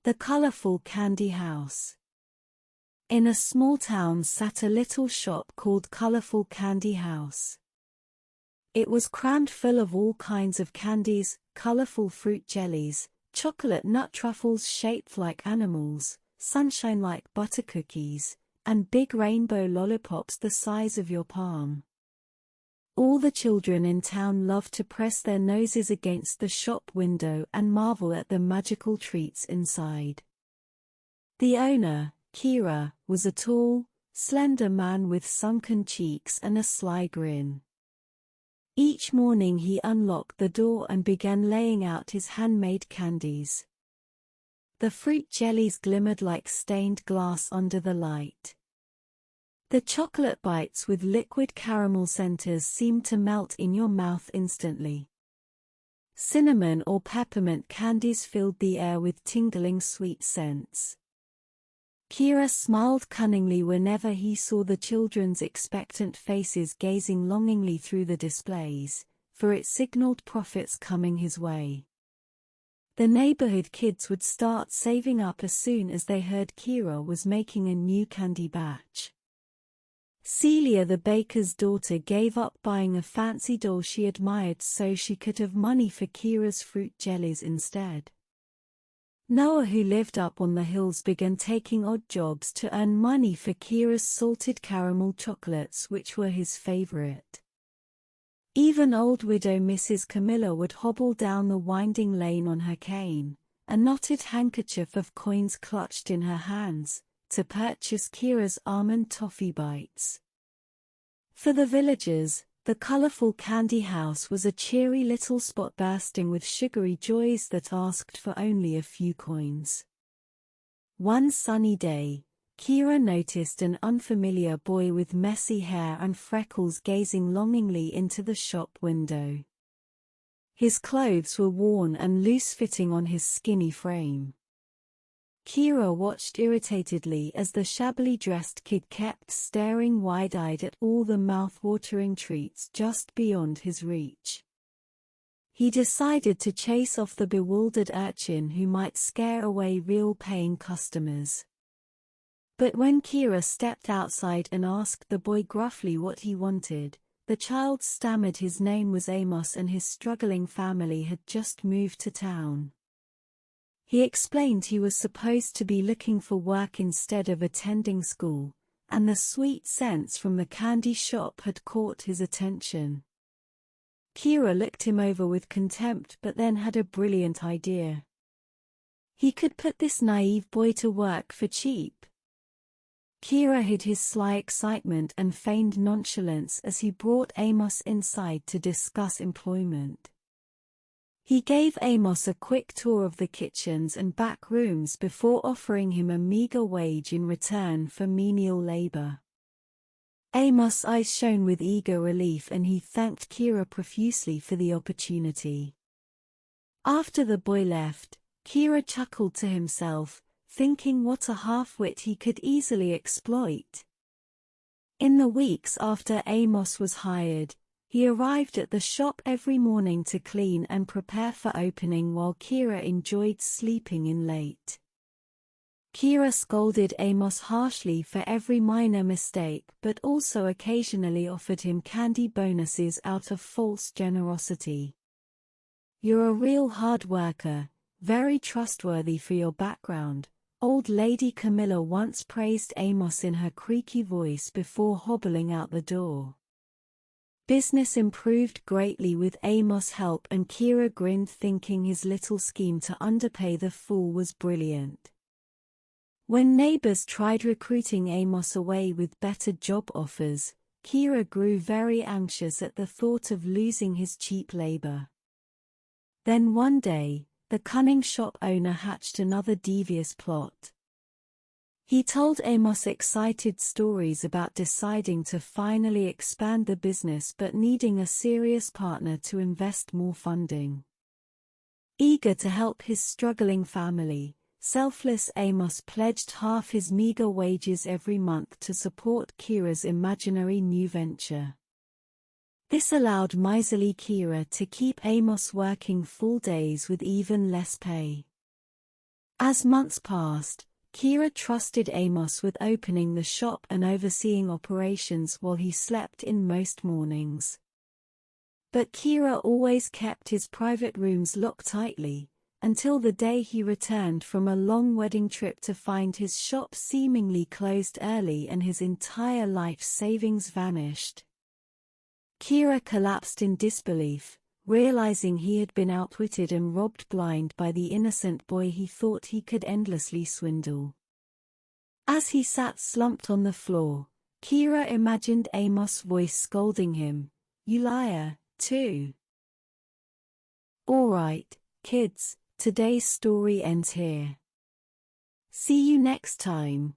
The colorful candy house. In a small town sat a little shop called Colorful Candy House. It was crammed full of all kinds of candies, colorful fruit jellies, chocolate nut truffles shaped like animals, sunshine like butter cookies, and big rainbow lollipops the size of your palm. All the children in town loved to press their noses against the shop window and marvel at the magical treats inside. The owner, Kira, was a tall, slender man with sunken cheeks and a sly grin. Each morning he unlocked the door and began laying out his handmade candies. The fruit jellies glimmered like stained glass under the light. The chocolate bites with liquid caramel centers seemed to melt in your mouth instantly. Cinnamon or peppermint candies filled the air with tingling sweet scents. Kira smiled cunningly whenever he saw the children's expectant faces gazing longingly through the displays, for it signaled profits coming his way. The neighborhood kids would start saving up as soon as they heard Kira was making a new candy batch. Celia, the baker's daughter, gave up buying a fancy doll she admired so she could have money for Kira's fruit jellies instead. Noah, who lived up on the hills, began taking odd jobs to earn money for Kira's salted caramel chocolates, which were his favorite. Even old widow Mrs. Camilla would hobble down the winding lane on her cane, a knotted handkerchief of coins clutched in her hands, to purchase Kira's almond toffee bites. For the villagers, the colorful candy house was a cheery little spot bursting with sugary joys that asked for only a few coins. One sunny day, Kira noticed an unfamiliar boy with messy hair and freckles gazing longingly into the shop window. His clothes were worn and loose-fitting on his skinny frame. Kira watched irritatedly as the shabbily dressed kid kept staring wide-eyed at all the mouth-watering treats just beyond his reach. He decided to chase off the bewildered urchin who might scare away real paying customers. But when Kira stepped outside and asked the boy gruffly what he wanted, the child stammered his name was Amos and his struggling family had just moved to town. He explained he was supposed to be looking for work instead of attending school, and the sweet scents from the candy shop had caught his attention. Kira looked him over with contempt but then had a brilliant idea. He could put this naive boy to work for cheap. Kira hid his sly excitement and feigned nonchalance as he brought Amos inside to discuss employment. He gave Amos a quick tour of the kitchens and back rooms before offering him a meager wage in return for menial labor. Amos' eyes shone with eager relief and he thanked Kira profusely for the opportunity. After the boy left, Kira chuckled to himself, thinking what a half-wit he could easily exploit. In the weeks after Amos was hired, he arrived at the shop every morning to clean and prepare for opening while Kira enjoyed sleeping in late. Kira scolded Amos harshly for every minor mistake but also occasionally offered him candy bonuses out of false generosity. "You're a real hard worker, very trustworthy for your background," old lady Camilla once praised Amos in her creaky voice before hobbling out the door. Business improved greatly with Amos' help and Kira grinned thinking his little scheme to underpay the fool was brilliant. When neighbors tried recruiting Amos away with better job offers, Kira grew very anxious at the thought of losing his cheap labor. Then one day, the cunning shop owner hatched another devious plot. He told Amos excited stories about deciding to finally expand the business but needing a serious partner to invest more funding. Eager to help his struggling family, selfless Amos pledged half his meager wages every month to support Kira's imaginary new venture. This allowed miserly Kira to keep Amos working full days with even less pay. As months passed, Kira trusted Amos with opening the shop and overseeing operations while he slept in most mornings. But Kira always kept his private rooms locked tightly, until the day he returned from a long wedding trip to find his shop seemingly closed early and his entire life savings vanished. Kira collapsed in disbelief, realizing he had been outwitted and robbed blind by the innocent boy he thought he could endlessly swindle. As he sat slumped on the floor, Kira imagined Amos' voice scolding him, "You liar, too." Alright, kids, today's story ends here. See you next time.